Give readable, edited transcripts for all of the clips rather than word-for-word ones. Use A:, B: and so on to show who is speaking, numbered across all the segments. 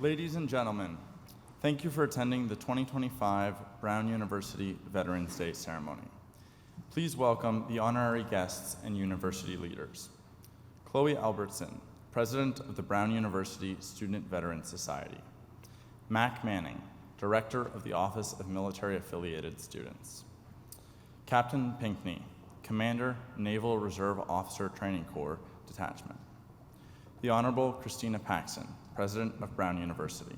A: Ladies and gentlemen, thank you for attending the 2025 Brown University Veterans Day ceremony. Please welcome the honorary guests and university leaders. Chloe Albertson, President of the Brown University Student Veterans Society. Mac Manning, Director of the Office of Military Affiliated Students. Captain Pinkney, Commander, Naval Reserve Officer Training Corps Detachment. The Honorable Christina Paxson, President of Brown University.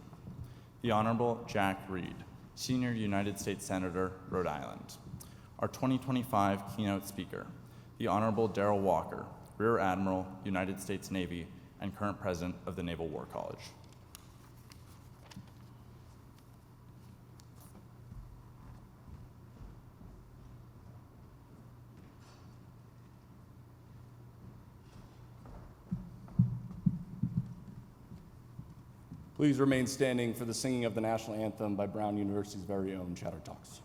A: The Honorable Jack Reed, Senior United States Senator, Rhode Island. Our 2025 keynote speaker, the Honorable Darryl Walker, Rear Admiral, United States Navy, and current President of the Naval War College.
B: Please remain standing for the singing of the national anthem by Brown University's very own Chatter Talks.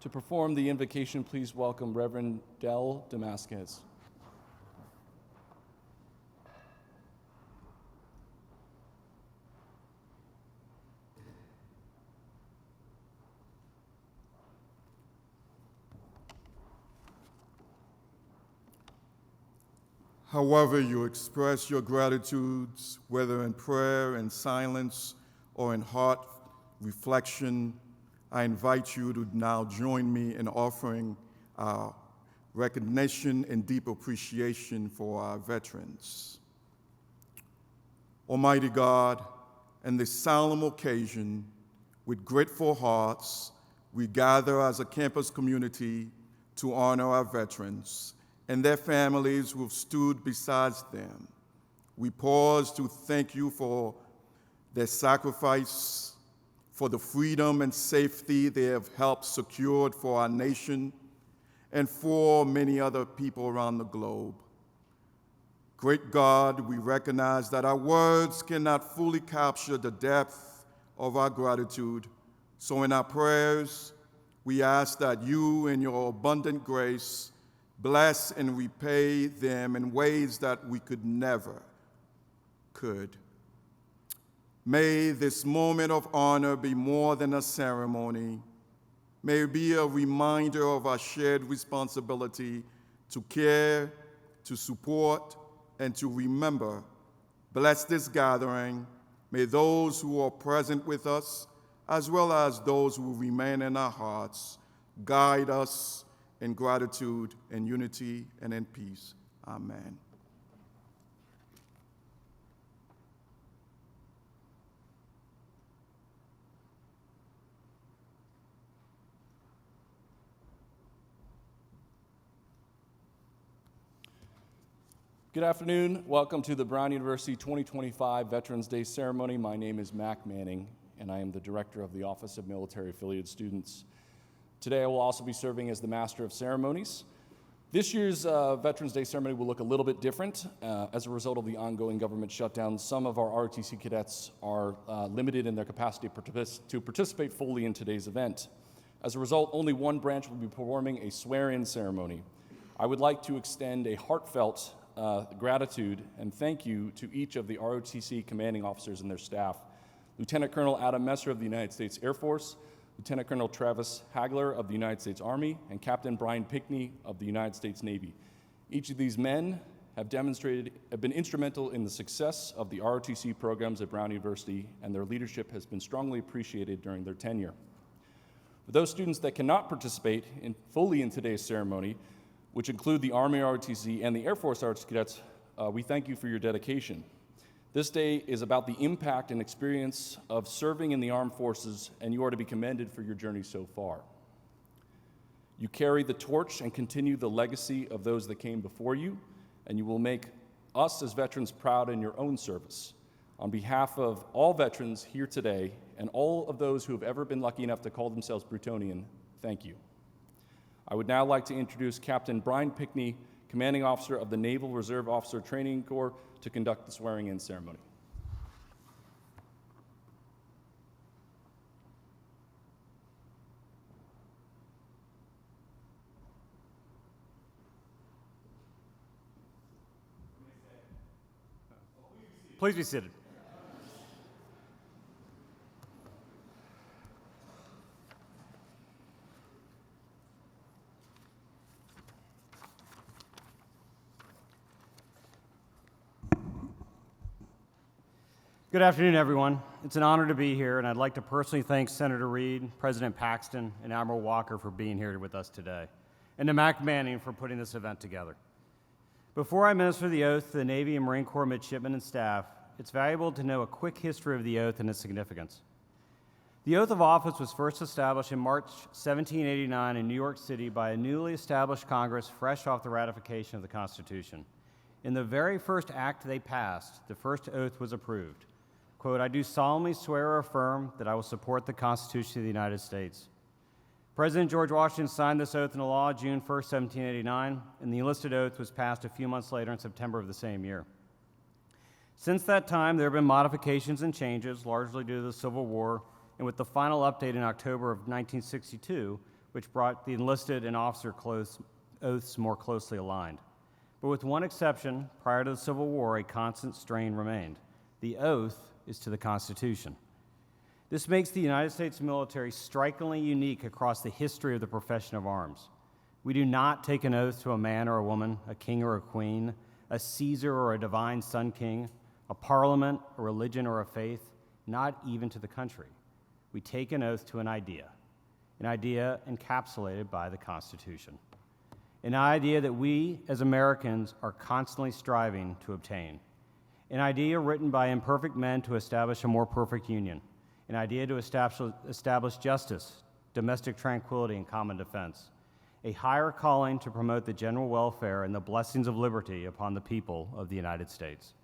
B: To perform the invocation, please welcome Reverend Del Damascus.
C: However you express your gratitudes, whether in prayer, in silence, or in heart reflection, I invite you to now join me in offering our recognition and deep appreciation for our veterans. Almighty God, in this solemn occasion, with grateful hearts, we gather as a campus community to honor our veterans and their families who have stood beside them. We pause to thank you for their sacrifice, for the freedom and safety they have helped secure for our nation and for many other people around the globe. Great God, we recognize that our words cannot fully capture the depth of our gratitude. So in our prayers, we ask that you, in your abundant grace, bless and repay them in ways that we could. May this moment of honor be more than a ceremony. May it be a reminder of our shared responsibility to care, to support, and to remember. Bless this gathering. May those who are present with us, as well as those who remain in our hearts, guide us in gratitude, in unity, and in peace. Amen.
B: Good afternoon. Welcome to the Brown University 2025 Veterans Day ceremony. My name is Mac Manning, and I am the director of the Office of Military Affiliated Students. Today, I will also be serving as the Master of Ceremonies. This year's Veterans Day ceremony will look a little bit different. As a result of the ongoing government shutdown, some of our ROTC cadets are limited in their capacity to participate fully in today's event. As a result, only one branch will be performing a swear-in ceremony. I would like to extend a heartfelt gratitude and thank you to each of the ROTC commanding officers and their staff. Lieutenant Colonel Adam Messer of the United States Air Force, Lieutenant Colonel Travis Hagler of the United States Army, and Captain Brian Pickney of the United States Navy. Each of these men have been instrumental in the success of the ROTC programs at Brown University, and their leadership has been strongly appreciated during their tenure. For those students that cannot participate fully in today's ceremony, which include the Army ROTC and the Air Force ROTC cadets, we thank you for your dedication. This day is about the impact and experience of serving in the armed forces, and you are to be commended for your journey so far. You carry the torch and continue the legacy of those that came before you, and you will make us as veterans proud in your own service. On behalf of all veterans here today and all of those who have ever been lucky enough to call themselves Brutonian, thank you. I would now like to introduce Captain Brian Pickney, Commanding Officer of the Naval Reserve Officer Training Corps, to conduct the swearing-in ceremony.
D: Please be seated. Good afternoon, everyone. It's an honor to be here, and I'd like to personally thank Senator Reid, President Paxton, and Admiral Walker for being here with us today, and to Mac Manning for putting this event together. Before I administer the oath to the Navy and Marine Corps midshipmen and staff, it's valuable to know a quick history of the oath and its significance. The oath of office was first established in March 1789 in New York City by a newly established Congress fresh off the ratification of the Constitution. In the very first act they passed, the first oath was approved. Quote, "I do solemnly swear or affirm that I will support the Constitution of the United States." President George Washington signed this oath into law June 1st, 1789, and the enlisted oath was passed a few months later in September of the same year. Since that time, there have been modifications and changes, largely due to the Civil War, and with the final update in October of 1962, which brought the enlisted and officer oaths more closely aligned. But with one exception, prior to the Civil War, a constant strain remained. The oath is to the Constitution. This makes the United States military strikingly unique across the history of the profession of arms. We do not take an oath to a man or a woman, a king or a queen, a Caesar or a divine sun king, a parliament, a religion or a faith, not even to the country. We take an oath to an idea encapsulated by the Constitution, an idea that we as Americans are constantly striving to obtain. An idea written by imperfect men to establish a more perfect union. An idea to establish justice, domestic tranquility, and common defense. A higher calling to promote the general welfare and the blessings of liberty upon the people of the United States.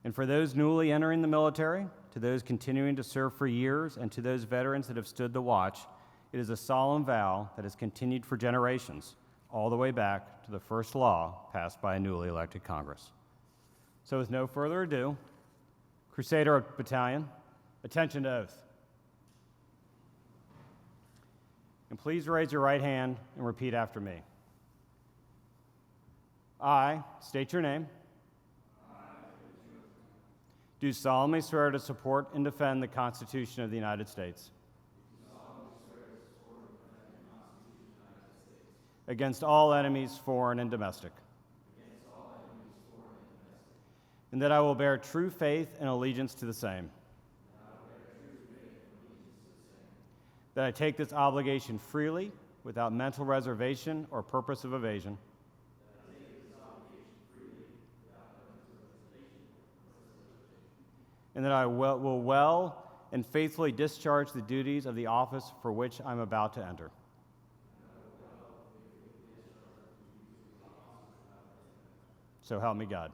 D: And for those newly entering the military, to those continuing to serve for years, and to those veterans that have stood the watch, it is a solemn vow that has continued for generations, all the way back to the first law passed by a newly elected Congress. So with no further ado, Crusader Battalion, attention to oath. And please raise your right hand and repeat after me. I state your name. Do solemnly swear to support and defend the Constitution of the United States. Against all enemies, foreign and domestic. And that I will bear true faith and allegiance to the same. That I take this obligation freely, without mental reservation or purpose of evasion. And that I will well and faithfully discharge the duties of the office for which I'm about to enter. So help me God.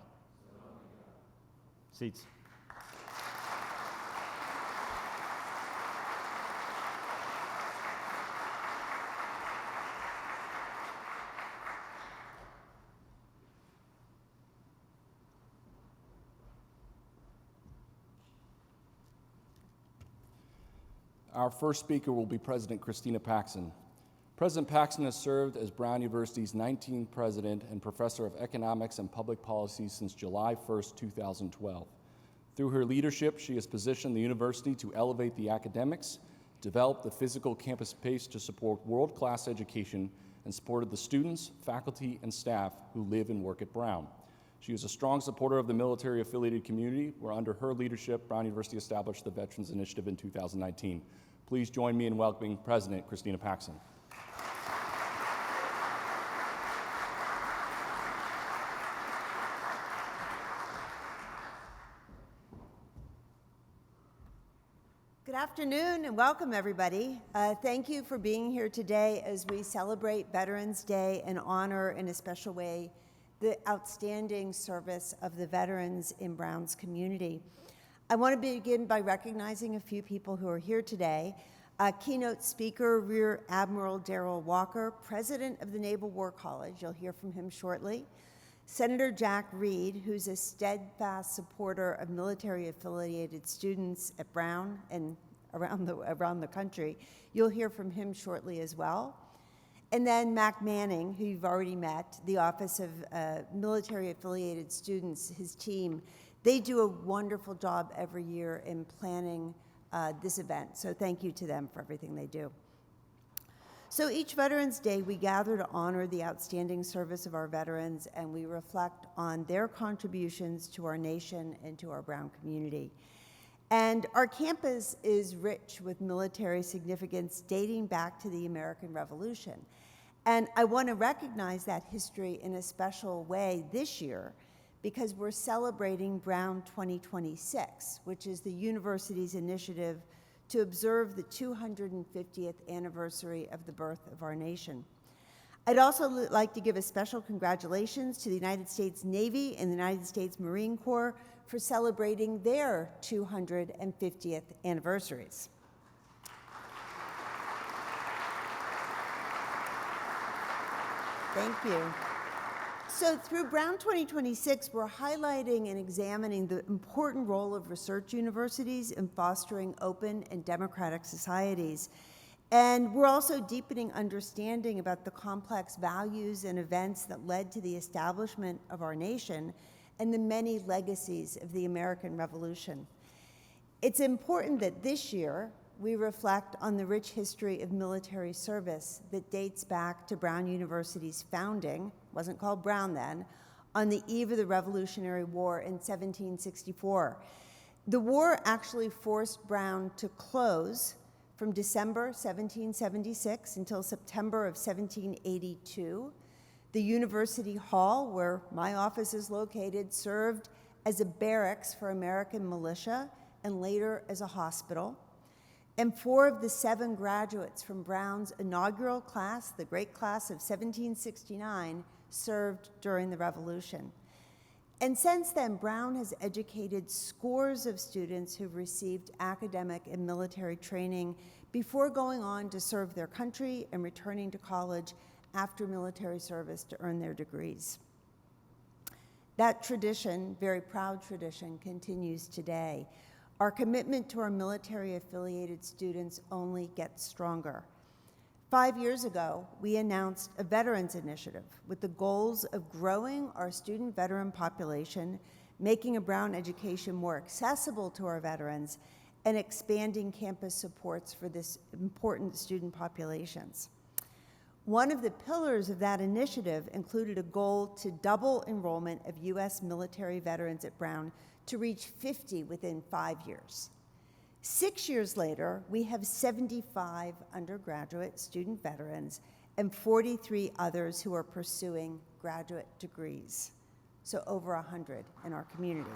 D: Seats.
B: Our first speaker will be President Christina Paxson. President Paxson has served as Brown University's 19th president and professor of economics and public policy since July 1st, 2012. Through her leadership, she has positioned the university to elevate the academics, develop the physical campus space to support world-class education, and supported the students, faculty, and staff who live and work at Brown. She is a strong supporter of the military-affiliated community, where under her leadership, Brown University established the Veterans Initiative in 2019. Please join me in welcoming President Christina Paxson.
E: Good afternoon and welcome, everybody. Thank you for being here today as we celebrate Veterans Day and honor in a special way the outstanding service of the veterans in Brown's community. I want to begin by recognizing a few people who are here today. Keynote speaker, Rear Admiral Darryl Walker, president of the Naval War College. You'll hear from him shortly. Senator Jack Reed, who's a steadfast supporter of military-affiliated students at Brown and around the country. You'll hear from him shortly as well. And then Mac Manning, who you've already met, the Office of Military-Affiliated Students, his team. They do a wonderful job every year in planning this event, so thank you to them for everything they do. So each Veterans Day, we gather to honor the outstanding service of our veterans, and we reflect on their contributions to our nation and to our Brown community. And our campus is rich with military significance dating back to the American Revolution. And I want to recognize that history in a special way this year, because we're celebrating Brown 2026, which is the university's initiative to observe the 250th anniversary of the birth of our nation. I'd also like to give a special congratulations to the United States Navy and the United States Marine Corps for celebrating their 250th anniversaries. Thank you. So through Brown 2026, we're highlighting and examining the important role of research universities in fostering open and democratic societies. And we're also deepening understanding about the complex values and events that led to the establishment of our nation and the many legacies of the American Revolution. It's important that this year we reflect on the rich history of military service that dates back to Brown University's founding, wasn't called Brown then, on the eve of the Revolutionary War in 1764. The war actually forced Brown to close from December 1776 until September of 1782. The University Hall, where my office is located, served as a barracks for American militia and later as a hospital. And 4 of the 7 graduates from Brown's inaugural class, the great class of 1769, served during the Revolution. And since then, Brown has educated scores of students who've received academic and military training before going on to serve their country and returning to college after military service to earn their degrees. That tradition, very proud tradition, continues today. Our commitment to our military-affiliated students only gets stronger. 5 years ago, we announced a Veterans Initiative with the goals of growing our student veteran population, making a Brown education more accessible to our veterans, and expanding campus supports for this important student populations. One of the pillars of that initiative included a goal to double enrollment of U.S. military veterans at Brown to reach 50 within 5 years. 6 years later, we have 75 undergraduate student veterans and 43 others who are pursuing graduate degrees, so over 100 in our community.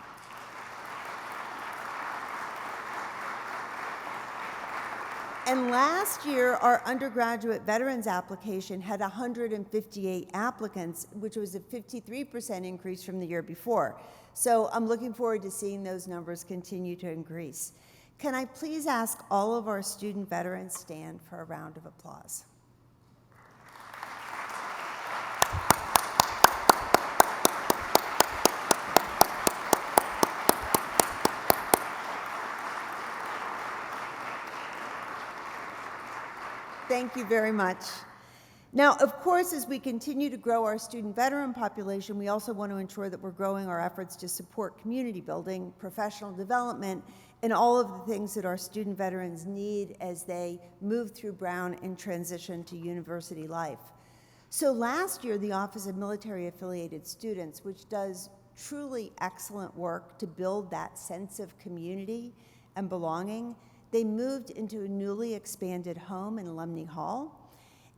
E: And last year, our undergraduate veterans application had 158 applicants, which was a 53% increase from the year before. So I'm looking forward to seeing those numbers continue to increase. Can I please ask all of our student veterans stand for a round of applause? Thank you very much. Now, of course, as we continue to grow our student veteran population, we also want to ensure that we're growing our efforts to support community building, professional development, and all of the things that our student veterans need as they move through Brown and transition to university life. So last year, the Office of Military Affiliated Students, which does truly excellent work to build that sense of community and belonging, they moved into a newly expanded home in Alumni Hall.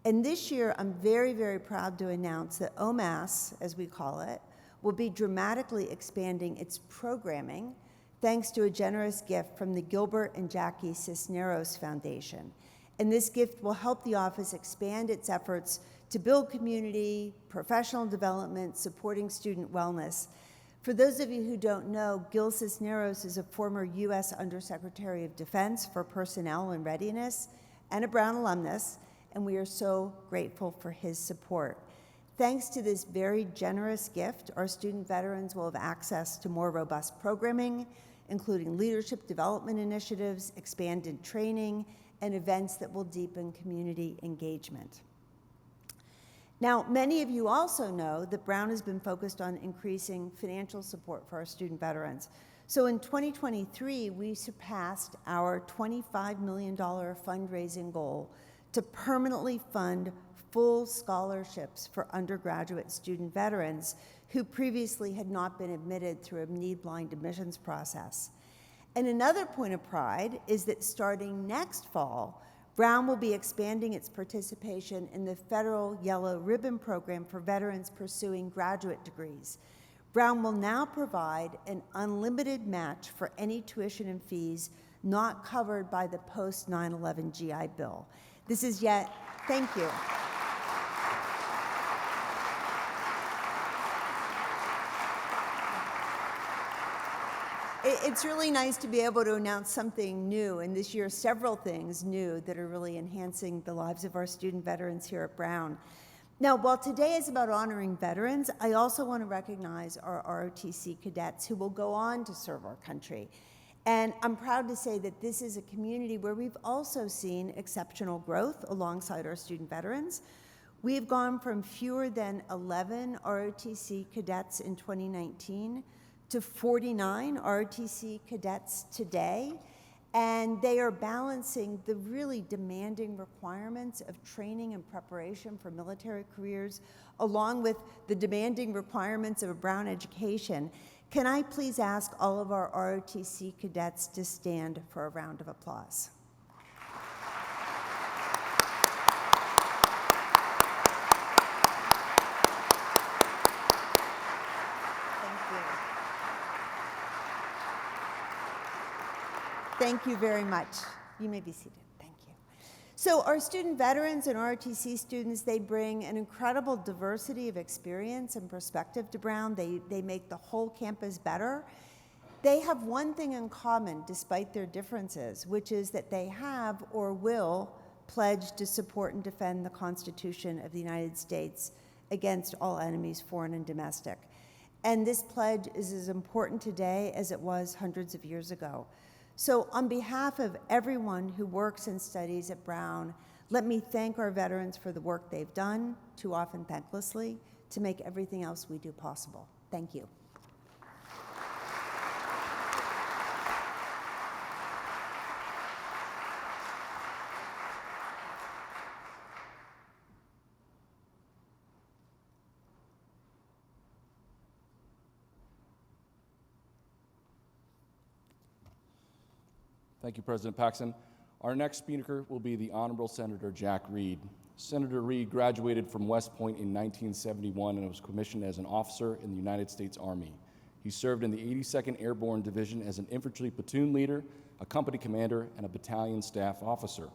E: And this year, I'm very, very proud to announce that OMAS, as we call it, will be dramatically expanding its programming thanks to a generous gift from the Gilbert and Jackie Cisneros Foundation. And this gift will help the office expand its efforts to build community, professional development, supporting student wellness. For those of you who don't know, Gil Cisneros is a former U.S. Undersecretary of Defense for Personnel and Readiness and a Brown alumnus, and we are so grateful for his support. Thanks to this very generous gift, our student veterans will have access to more robust programming, including leadership development initiatives, expanded training, and events that will deepen community engagement. Now, many of you also know that Brown has been focused on increasing financial support for our student veterans. So in 2023, we surpassed our $25 million fundraising goal to permanently fund full scholarships for undergraduate student veterans who previously had not been admitted through a need-blind admissions process. And another point of pride is that starting next fall, Brown will be expanding its participation in the federal Yellow Ribbon Program for veterans pursuing graduate degrees. Brown will now provide an unlimited match for any tuition and fees not covered by the post-9/11 GI Bill. This is yet, thank you. It's really nice to be able to announce something new, and this year several things new that are really enhancing the lives of our student veterans here at Brown. Now, while today is about honoring veterans, I also want to recognize our ROTC cadets who will go on to serve our country. And I'm proud to say that this is a community where we've also seen exceptional growth alongside our student veterans. We've gone from fewer than 11 ROTC cadets in 2019 to 49 ROTC cadets today, and they are balancing the really demanding requirements of training and preparation for military careers, along with the demanding requirements of a Brown education. Can I please ask all of our ROTC cadets to stand for a round of applause? Thank you very much. You may be seated. Thank you. So our student veterans and ROTC students, they bring an incredible diversity of experience and perspective to Brown. They make the whole campus better. They have one thing in common, despite their differences, which is that they have or will pledge to support and defend the Constitution of the United States against all enemies, foreign and domestic. And this pledge is as important today as it was hundreds of years ago. So on behalf of everyone who works and studies at Brown, let me thank our veterans for the work they've done, too often thanklessly, to make everything else we do possible. Thank you.
B: Thank you, President Paxton. Our next speaker will be the Honorable Senator Jack Reed. Senator Reed graduated from West Point in 1971 and was commissioned as an officer in the United States Army. He served in the 82nd Airborne Division as an infantry platoon leader, a company commander, and a battalion staff officer.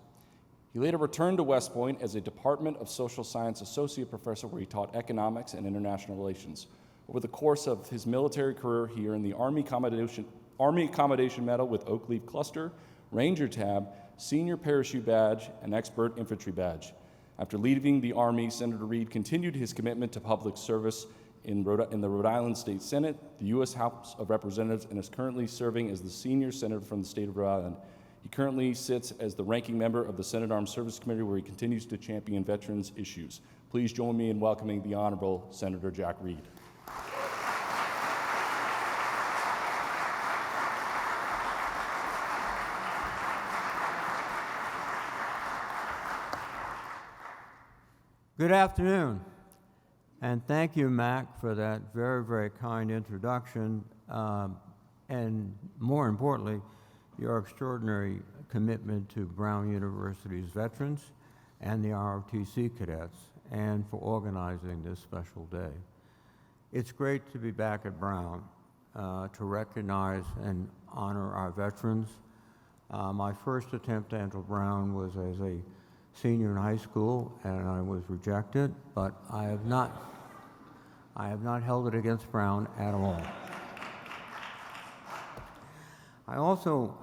B: He later returned to West Point as a Department of Social Science associate professor where he taught economics and international relations. Over the course of his military career, he earned the Army Accommodation Medal with Oak Leaf Cluster, Ranger Tab, Senior Parachute Badge, and Expert Infantry Badge. After leaving the Army, Senator Reed continued his commitment to public service in the Rhode Island State Senate, the U.S. House of Representatives, and is currently serving as the senior senator from the state of Rhode Island. He currently sits as the ranking member of the Senate Armed Services Committee, where he continues to champion veterans' issues. Please join me in welcoming the Honorable Senator Jack Reed.
F: Good afternoon, and thank you, Mac, for that very, very kind introduction, and more importantly, your extraordinary commitment to Brown University's veterans and the ROTC cadets, and for organizing this special day. It's great to be back at Brown to recognize and honor our veterans. My first attempt to enter Brown was as a senior in high school, and I was rejected, but I have not held it against Brown at all. I also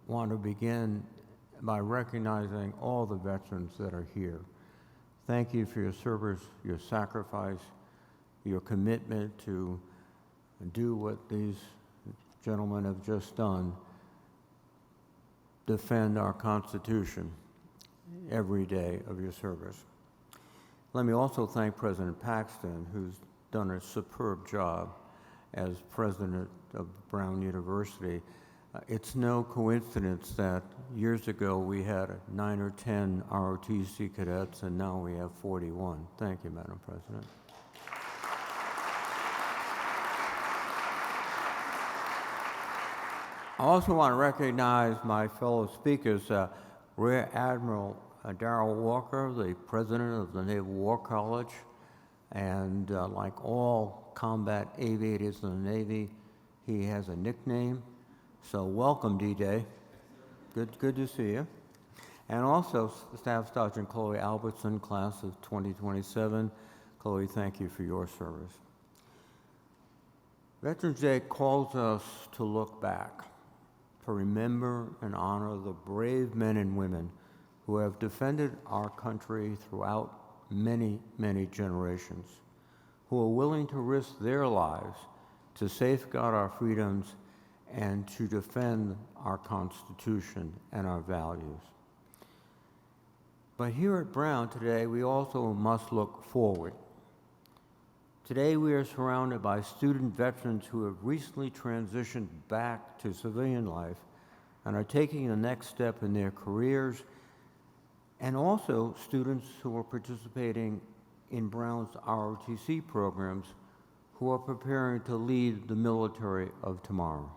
F: want to begin by recognizing all the veterans that are here. Thank you for your service, your sacrifice, your commitment to do what these gentlemen have just done, defend our Constitution every day of your service. Let me also thank President Paxton, who's done a superb job as president of Brown University. It's no coincidence that years ago we had 9 or 10 ROTC cadets, and now we have 41. Thank you, Madam President. I also want to recognize my fellow speakers, Rear Admiral Darryl Walker, the president of the Naval War College, and like all combat aviators in the Navy, he has a nickname. So welcome, D-Day. Good to see you. And also Staff Sergeant Chloe Albertson, class of 2027. Chloe, thank you for your service. Veterans Day calls us to look back, to remember and honor the brave men and women who have defended our country throughout many, many generations, who are willing to risk their lives to safeguard our freedoms and to defend our Constitution and our values. But here at Brown today, we also must look forward. Today, we are surrounded by student veterans who have recently transitioned back to civilian life and are taking the next step in their careers, and also students who are participating in Brown's ROTC programs who are preparing to lead the military of tomorrow.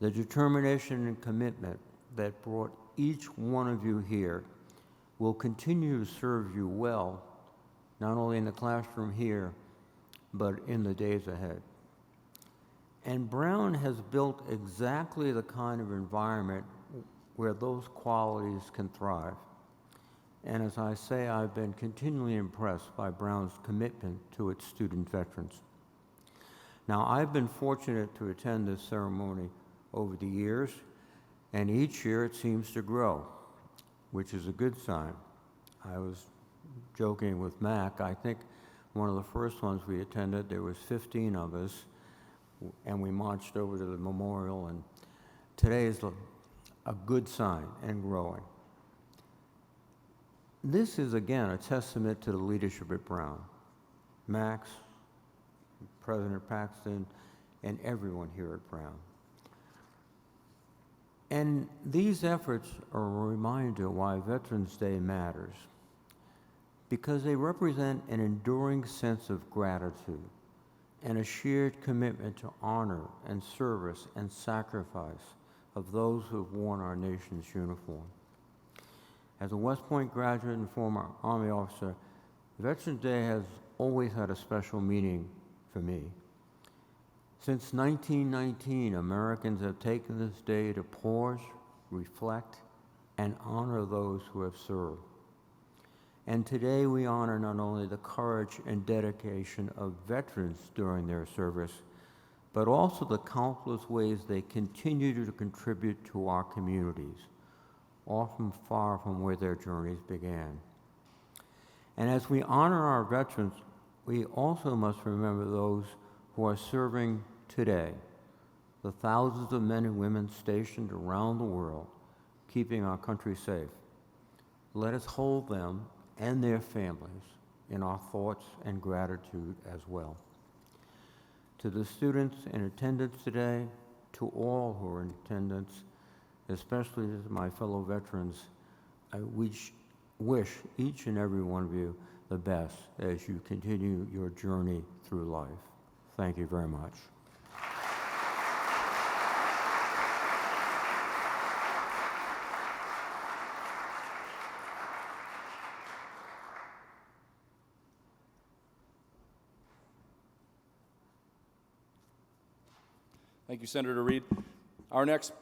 F: The determination and commitment that brought each one of you here will continue to serve you well, not only in the classroom here, but in the days ahead. And Brown has built exactly the kind of environment where those qualities can thrive. And as I say, I've been continually impressed by Brown's commitment to its student veterans. Now, I've been fortunate to attend this ceremony over the years, and each year it seems to grow, which is a good sign. I was joking with Mac. I think one of the first ones we attended, there was 15 of us, and we marched over to the memorial, and today is a good sign and growing. This is, again, a testament to the leadership at Brown. Max, President Paxton, and everyone here at Brown. And these efforts are a reminder why Veterans Day matters, because they represent an enduring sense of gratitude and a shared commitment to honor and service and sacrifice of those who have worn our nation's uniform. As a West Point graduate and former Army officer, Veterans Day has always had a special meaning for me. Since 1919, Americans have taken this day to pause, reflect, and honor those who have served. And today we honor not only the courage and dedication of veterans during their service, but also the countless ways they continue to contribute to our communities, often far from where their journeys began. And as we honor our veterans, we also must remember those who are serving today, the thousands of men and women stationed around the world, keeping our country safe. Let us hold them and their families in our thoughts and gratitude as well. To the students in attendance today, to all who are in attendance, especially to my fellow veterans, I wish each and every one of you the best as you continue your journey through life. Thank you very much.
B: Thank you, Senator Reed. Our next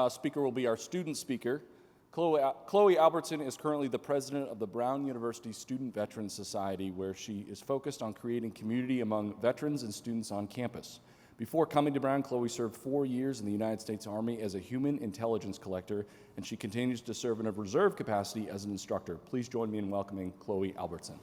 B: speaker will be our student speaker. Chloe Albertson is currently the president of the Brown University Student Veterans Society, where she is focused on creating community among veterans and students on campus. Before coming to Brown, Chloe served 4 years in the United States Army as a human intelligence collector, and she continues to serve in a reserve capacity as an instructor. Please join me in welcoming Chloe Albertson.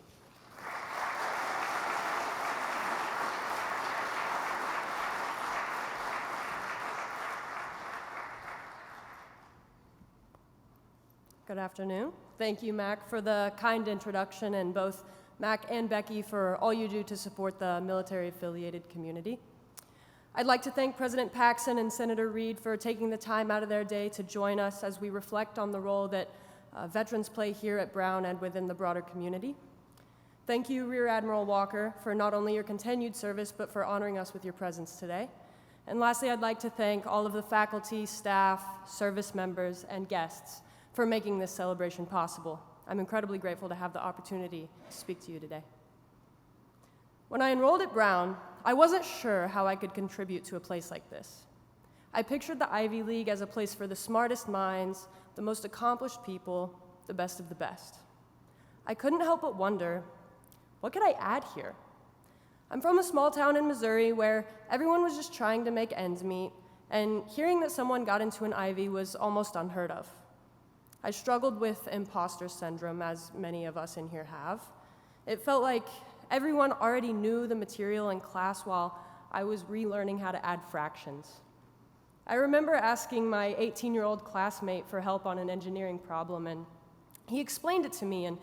G: Good afternoon. Thank you, Mac, for the kind introduction, and both Mac and Becky for all you do to support the military-affiliated community. I'd like to thank President Paxton and Senator Reed for taking the time out of their day to join us as we reflect on the role that veterans play here at Brown and within the broader community. Thank you, Rear Admiral Walker, for not only your continued service, but for honoring us with your presence today. And lastly, I'd like to thank all of the faculty, staff, service members, and guests for making this celebration possible. I'm incredibly grateful to have the opportunity to speak to you today. When I enrolled at Brown, I wasn't sure how I could contribute to a place like this. I pictured the Ivy League as a place for the smartest minds, the most accomplished people, the best of the best. I couldn't help but wonder, what could I add here? I'm from a small town in Missouri where everyone was just trying to make ends meet, and hearing that someone got into an Ivy was almost unheard of. I struggled with imposter syndrome, as many of us in here have. It felt like everyone already knew the material in class while I was relearning how to add fractions. I remember asking my 18-year-old classmate for help on an engineering problem, and he explained it to me, and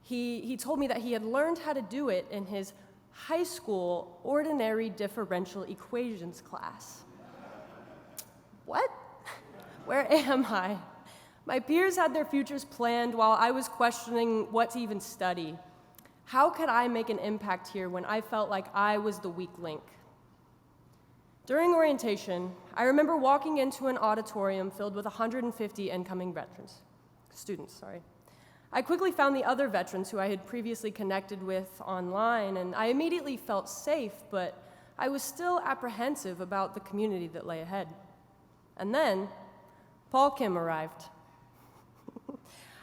G: he told me that he had learned how to do it in his high school ordinary differential equations class. What? Where am I? My peers had their futures planned while I was questioning what to even study. How could I make an impact here when I felt like I was the weak link? During orientation, I remember walking into an auditorium filled with 150 incoming students. I quickly found the other veterans who I had previously connected with online, and I immediately felt safe, but I was still apprehensive about the community that lay ahead. And then, Paul Kim arrived.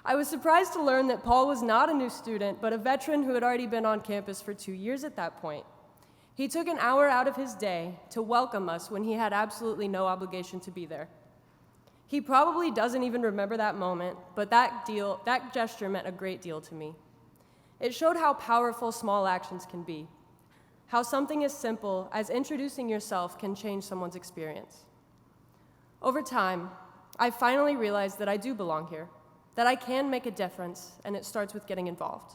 G: I was surprised to learn that Paul was not a new student, but a veteran who had already been on campus for 2 years at that point. He took an hour out of his day to welcome us when he had absolutely no obligation to be there. He probably doesn't even remember that moment, but that gesture meant a great deal to me. It showed how powerful small actions can be, how something as simple as introducing yourself can change someone's experience. Over time, I finally realized that I do belong here, that I can make a difference, and it starts with getting involved.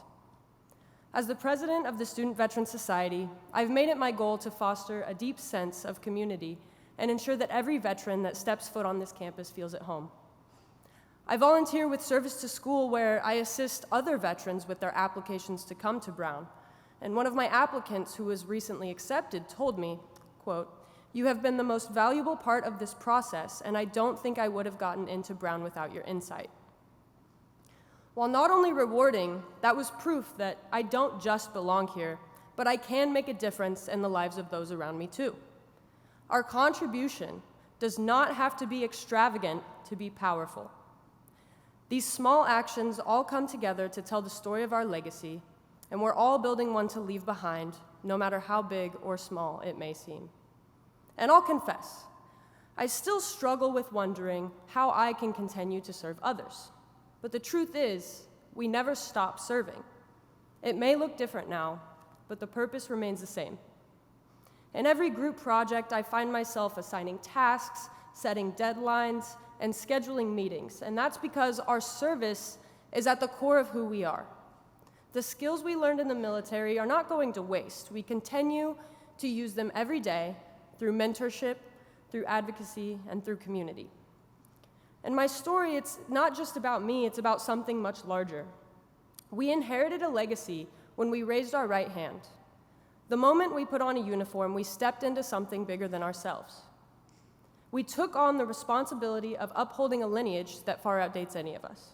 G: As the president of the Student Veterans Society, I've made it my goal to foster a deep sense of community and ensure that every veteran that steps foot on this campus feels at home. I volunteer with Service to School, where I assist other veterans with their applications to come to Brown. And one of my applicants who was recently accepted told me, quote, "You have been the most valuable part of this process, and I don't think I would have gotten into Brown without your insight." While not only rewarding, that was proof that I don't just belong here, but I can make a difference in the lives of those around me too. Our contribution does not have to be extravagant to be powerful. These small actions all come together to tell the story of our legacy, and we're all building one to leave behind, no matter how big or small it may seem. And I'll confess, I still struggle with wondering how I can continue to serve others. But the truth is, we never stop serving. It may look different now, but the purpose remains the same. In every group project, I find myself assigning tasks, setting deadlines, and scheduling meetings, and that's because our service is at the core of who we are. The skills we learned in the military are not going to waste. We continue to use them every day through mentorship, through advocacy, and through community. And my story, it's not just about me, it's about something much larger. We inherited a legacy when we raised our right hand. The moment we put on a uniform, we stepped into something bigger than ourselves. We took on the responsibility of upholding a lineage that far outdates any of us.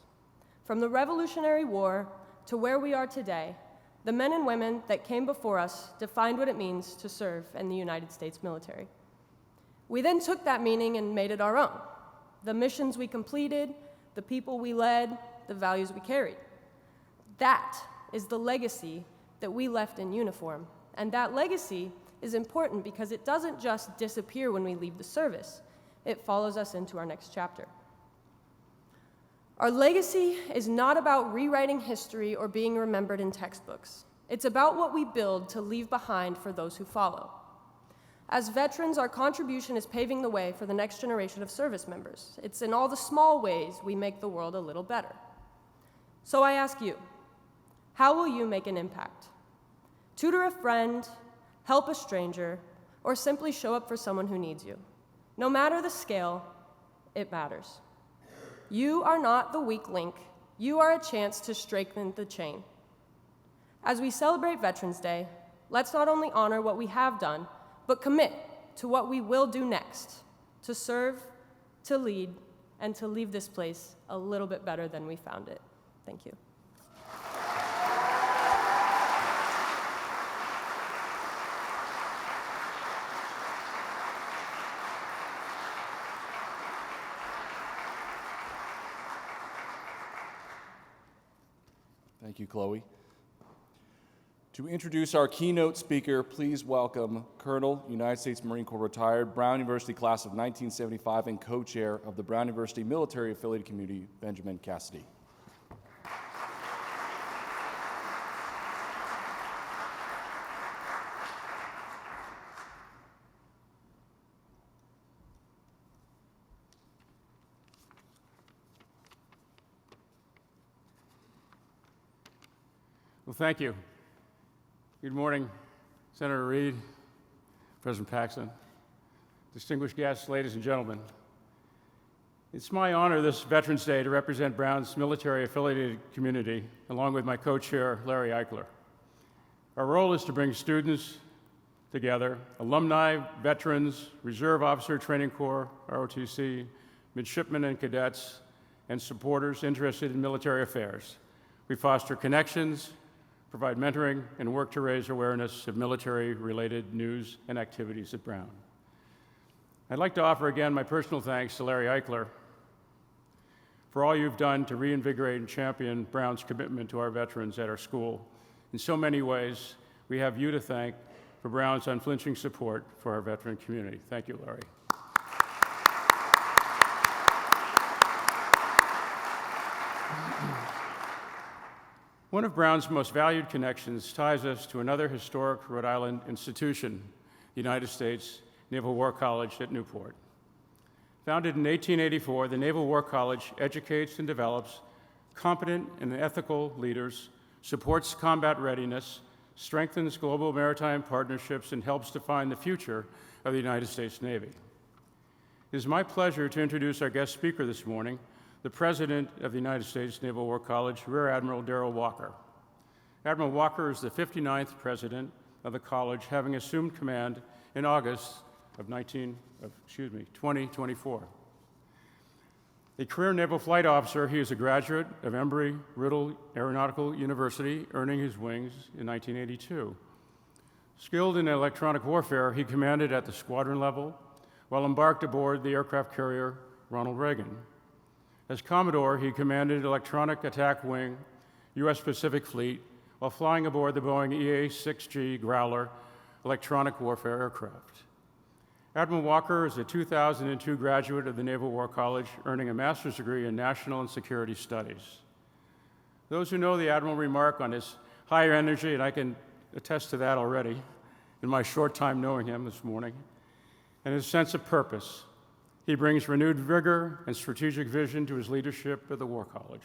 G: From the Revolutionary War to where we are today, the men and women that came before us defined what it means to serve in the United States military. We then took that meaning and made it our own. The missions we completed, the people we led, the values we carried. That is the legacy that we left in uniform. And that legacy is important because it doesn't just disappear when we leave the service. It follows us into our next chapter. Our legacy is not about rewriting history or being remembered in textbooks. It's about what we build to leave behind for those who follow. As veterans, our contribution is paving the way for the next generation of service members. It's in all the small ways we make the world a little better. So I ask you, how will you make an impact? Tutor a friend, help a stranger, or simply show up for someone who needs you. No matter the scale, it matters. You are not the weak link. You are a chance to strengthen the chain. As we celebrate Veterans Day, let's not only honor what we have done, but commit to what we will do next, to serve, to lead, and to leave this place a little bit better than we found it. Thank you.
B: Thank you, Chloe. To introduce our keynote speaker, please welcome Colonel, United States Marine Corps retired, Brown University class of 1975 and co-chair of the Brown University Military Affiliated Community, Benjamin Cassidy.
H: Well, thank you. Good morning, Senator Reid, President Paxton, distinguished guests, ladies and gentlemen. It's my honor this Veterans Day to represent Brown's military affiliated community, along with my co-chair, Larry Eichler. Our role is to bring students together, alumni, veterans, Reserve Officer Training Corps, ROTC, midshipmen and cadets, and supporters interested in military affairs. We foster connections, provide mentoring, and work to raise awareness of military-related news and activities at Brown. I'd like to offer again my personal thanks to Larry Eichler for all you've done to reinvigorate and champion Brown's commitment to our veterans at our school. In so many ways, we have you to thank for Brown's unflinching support for our veteran community. Thank you, Larry. One of Brown's most valued connections ties us to another historic Rhode Island institution, the United States Naval War College at Newport. Founded in 1884, the Naval War College educates and develops competent and ethical leaders, supports combat readiness, strengthens global maritime partnerships, and helps define the future of the United States Navy. It is my pleasure to introduce our guest speaker this morning, the President of the United States Naval War College, Rear Admiral Darryl Walker. Admiral Walker is the 59th President of the College, having assumed command in August of 2024. A career naval flight officer, he is a graduate of Embry-Riddle Aeronautical University, earning his wings in 1982. Skilled in electronic warfare, he commanded at the squadron level while embarked aboard the aircraft carrier Ronald Reagan. As Commodore, he commanded Electronic Attack Wing, U.S. Pacific Fleet, while flying aboard the Boeing EA-6G Growler electronic warfare aircraft. Admiral Walker is a 2002 graduate of the Naval War College, earning a master's degree in National and Security Studies. Those who know the Admiral remark on his higher energy, and I can attest to that already in my short time knowing him this morning, and his sense of purpose. He brings renewed vigor and strategic vision to his leadership at the War College.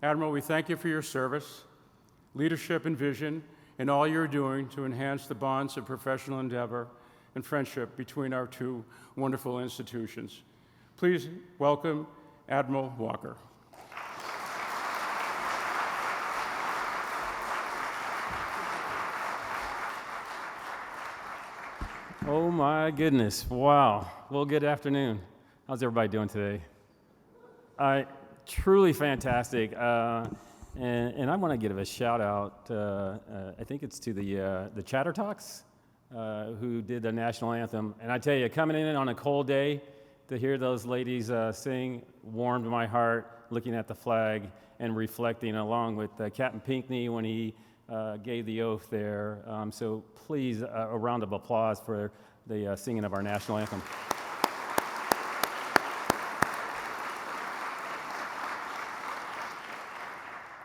H: Admiral, we thank you for your service, leadership, and vision in all you're doing to enhance the bonds of professional endeavor and friendship between our two wonderful institutions. Please welcome Admiral Walker.
I: Oh my goodness, wow. Well, good afternoon. How's everybody doing today? Truly fantastic. And I want to give a shout out, I think it's to the Chatter Talks, who did the national anthem. And I tell you, coming in on a cold day to hear those ladies sing warmed my heart, looking at the flag and reflecting along with Captain Pinckney when he gave the oath there. So please, a round of applause for the singing of our national anthem.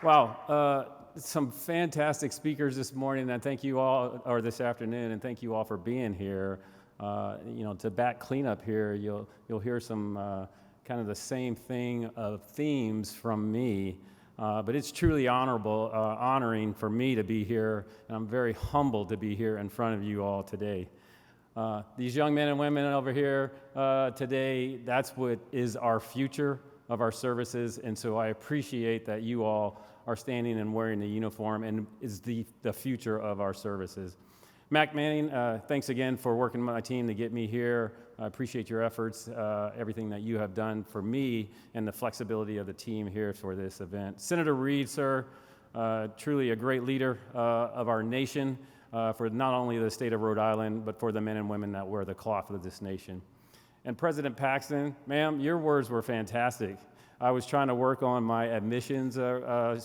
I: Wow, some fantastic speakers this morning, and thank you all, or this afternoon, and thank you all for being here. To back cleanup here, you'll hear some kind of the same thing of themes from me, but it's truly honoring for me to be here, and I'm very humbled to be here in front of you all today. These young men and women over here today, that's what is our future of our services, and so I appreciate that you all are standing and wearing the uniform and is the future of our services. Mac Manning, thanks again for working with my team to get me here. I appreciate your efforts, everything that you have done for me and the flexibility of the team here for this event. Senator Reed, sir, truly a great leader of our nation for not only the state of Rhode Island, but for the men and women that wear the cloth of this nation. And President Paxton, ma'am, your words were fantastic. I was trying to work on my admissions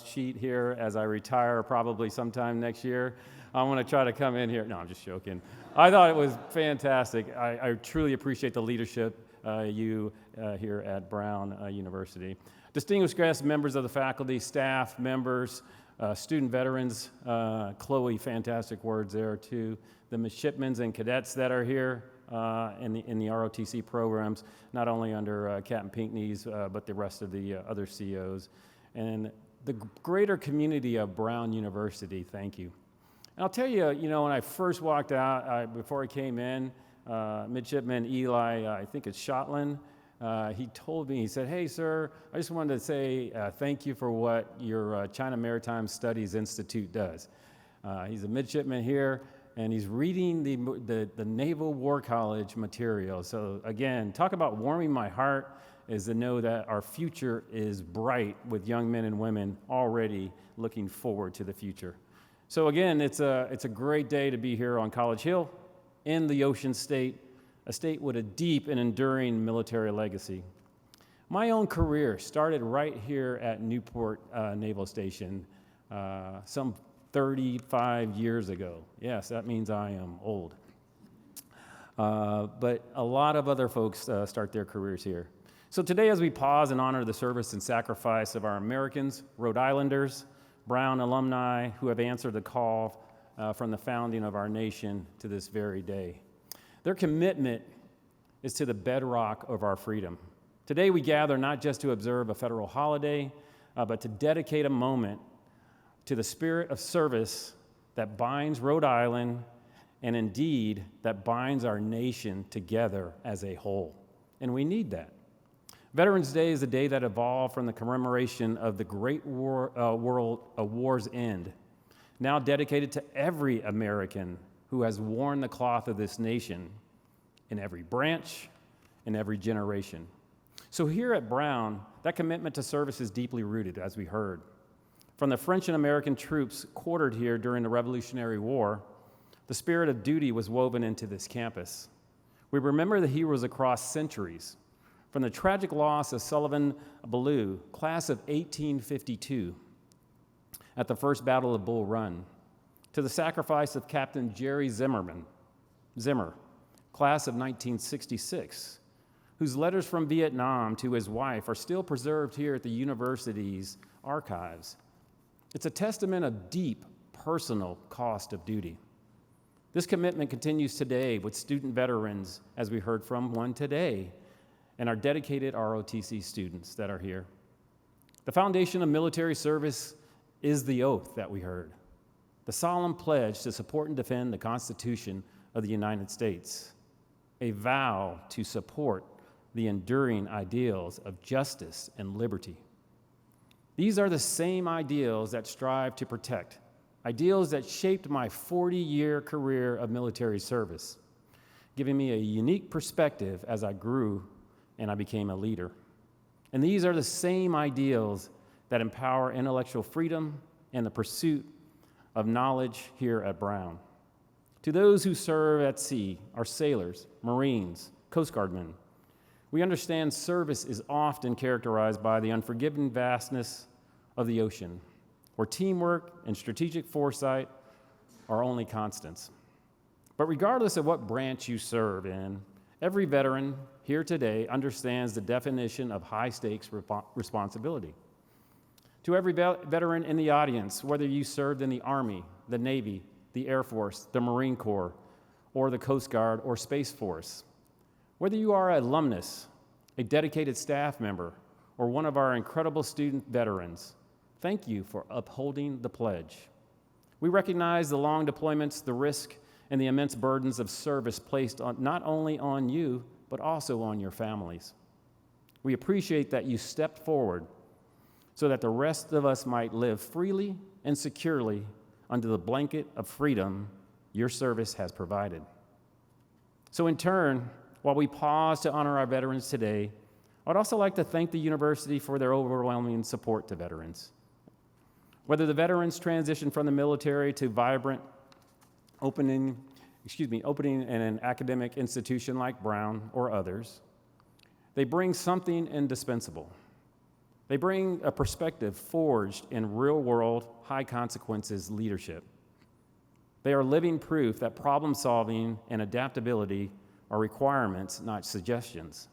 I: sheet here as I retire probably sometime next year. I want to try to come in here. No, I'm just joking. I thought it was fantastic. I truly appreciate the leadership you here at Brown University. Distinguished guests, members of the faculty, staff, members, student veterans, Chloe, fantastic words there too. The midshipmen and cadets that are here in the ROTC programs, not only under Captain Pinckney's, but the rest of the other COs. And the greater community of Brown University, thank you. And I'll tell you, when I first walked out, before I came in, Midshipman Eli, I think it's Shotland, he told me, he said, "Hey, sir, I just wanted to say thank you for what your China Maritime Studies Institute does." He's a midshipman here, and he's reading the Naval War College material. So again, talk about warming my heart is to know that our future is bright with young men and women already looking forward to the future. So again, it's a great day to be here on College Hill in the Ocean State, a state with a deep and enduring military legacy. My own career started right here at Newport Naval Station some 35 years ago. Yes, that means I am old. But a lot of other folks start their careers here. So today, as we pause and honor the service and sacrifice of our Americans, Rhode Islanders, Brown alumni who have answered the call from the founding of our nation to this very day. Their commitment is to the bedrock of our freedom. Today, we gather not just to observe a federal holiday, but to dedicate a moment to the spirit of service that binds Rhode Island and indeed that binds our nation together as a whole. And we need that. Veterans Day is a day that evolved from the commemoration of the Great War's End, now dedicated to every American who has worn the cloth of this nation in every branch, in every generation. So here at Brown, that commitment to service is deeply rooted, as we heard. From the French and American troops quartered here during the Revolutionary War, the spirit of duty was woven into this campus. We remember the heroes across centuries, from the tragic loss of Sullivan Ballou, class of 1852, at the First Battle of Bull Run, to the sacrifice of Captain Jerry Zimmer, class of 1966, whose letters from Vietnam to his wife are still preserved here at the university's archives. It's a testament of deep personal cost of duty. This commitment continues today with student veterans, as we heard from one today, and our dedicated ROTC students that are here. The foundation of military service is the oath that we heard, the solemn pledge to support and defend the Constitution of the United States, a vow to support the enduring ideals of justice and liberty. These are the same ideals that strive to protect, ideals that shaped my 40-year career of military service, giving me a unique perspective as I grew and I became a leader. And these are the same ideals that empower intellectual freedom and the pursuit of knowledge here at Brown. To those who serve at sea, our sailors, Marines, Coast Guardmen, we understand service is often characterized by the unforgiving vastness of the ocean, where teamwork and strategic foresight are only constants. But regardless of what branch you serve in, every veteran here today understands the definition of high-stakes responsibility. To every veteran in the audience, whether you served in the Army, the Navy, the Air Force, the Marine Corps, or the Coast Guard or Space Force, whether you are an alumnus, a dedicated staff member, or one of our incredible student veterans, thank you for upholding the pledge. We recognize the long deployments, the risk, and the immense burdens of service placed not only on you, but also on your families. We appreciate that you stepped forward so that the rest of us might live freely and securely under the blanket of freedom your service has provided. So in turn, while we pause to honor our veterans today, I'd also like to thank the university for their overwhelming support to veterans. Whether the veterans transition from the military to vibrant, opening in an academic institution like Brown or others, they bring something indispensable. They bring a perspective forged in real-world, high-consequences leadership. They are living proof that problem-solving and adaptability are requirements, not suggestions.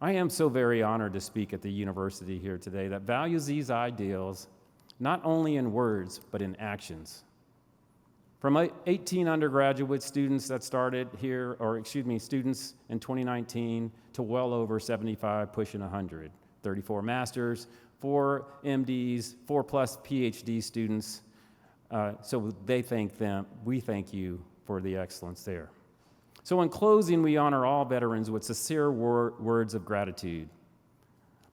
I: I am so very honored to speak at the university here today that values these ideals not only in words, but in actions. From 18 undergraduate students that started here, students in 2019 to well over 75, pushing 100. 34 masters, 4 MDs, 4+ PhD students. So they thank them. We thank you for the excellence there. So in closing, we honor all veterans with sincere words of gratitude,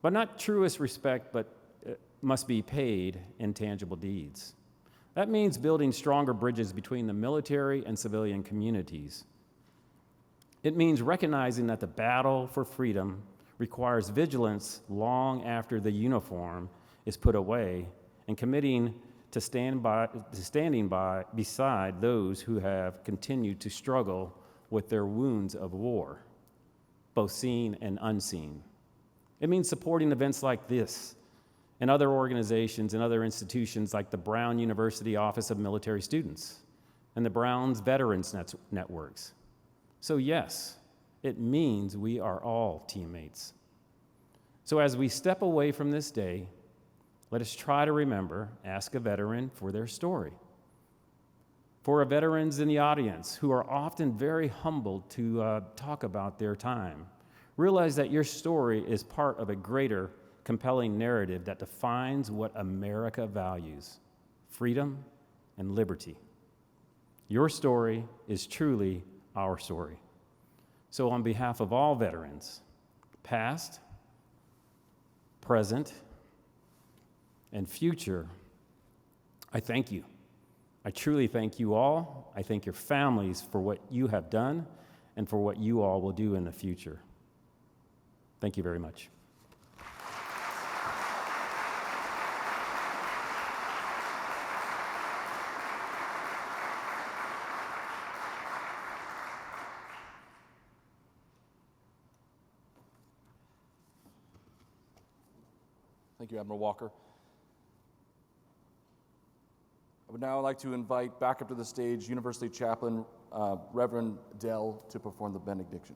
I: but not truest respect, but must be paid in tangible deeds. That means building stronger bridges between the military and civilian communities. It means recognizing that the battle for freedom requires vigilance long after the uniform is put away, and committing to standing beside those who have continued to struggle with their wounds of war, both seen and unseen. It means supporting events like this and other organizations and other institutions like the Brown University Office of Military Students and the Brown's Veterans Networks. So yes, it means we are all teammates. So as we step away from this day, let us try to remember, ask a veteran for their story. For our veterans in the audience who are often very humbled to talk about their time, realize that your story is part of a greater, compelling narrative that defines what America values: freedom and liberty. Your story is truly our story. So on behalf of all veterans, past, present, and future, I thank you. I truly thank you all. I thank your families for what you have done and for what you all will do in the future. Thank you very much.
B: Thank you, Admiral Walker. I would now like to invite back up to the stage University Chaplain Reverend Darryl to perform the benediction.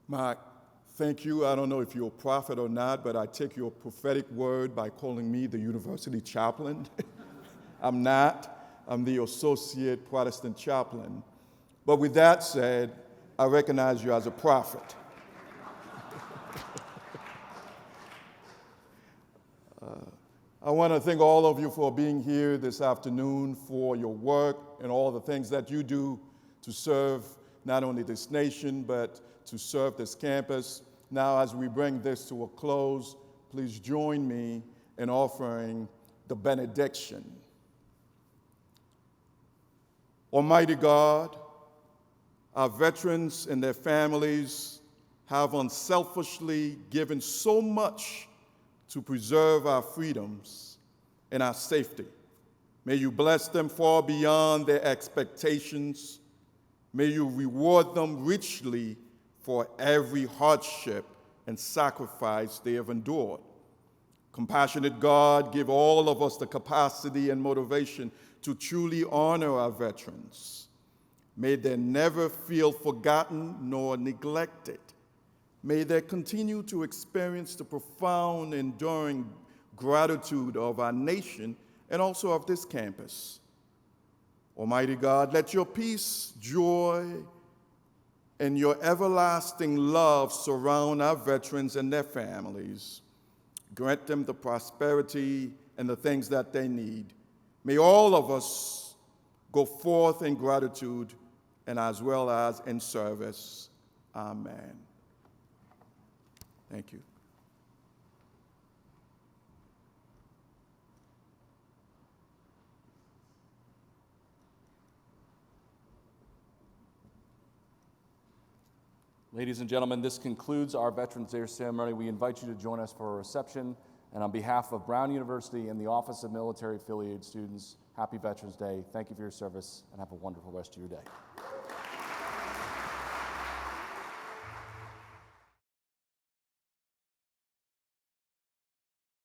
C: Mark, thank you. I don't know if you're a prophet or not, but I take your prophetic word by calling me the university chaplain. I'm not. I'm the associate Protestant chaplain. But with that said, I recognize you as a prophet. I want to thank all of you for being here this afternoon, for your work and all the things that you do to serve not only this nation, but to serve this campus. Now, as we bring this to a close, please join me in offering the benediction. Almighty God, our veterans and their families have unselfishly given so much to preserve our freedoms and our safety. May you bless them far beyond their expectations. May you reward them richly for every hardship and sacrifice they have endured. Compassionate God, give all of us the capacity and motivation to truly honor our veterans. May they never feel forgotten nor neglected. May they continue to experience the profound, enduring gratitude of our nation and also of this campus. Almighty God, let your peace, joy, and your everlasting love surround our veterans and their families. Grant them the prosperity and the things that they need. May all of us go forth in gratitude and as well as in service. Amen. Thank you.
B: Ladies and gentlemen, this concludes our Veterans Day ceremony. We invite you to join us for a reception. And on behalf of Brown University and the Office of Military Affiliated Students, happy Veterans Day. Thank you for your service and have a wonderful rest of your day.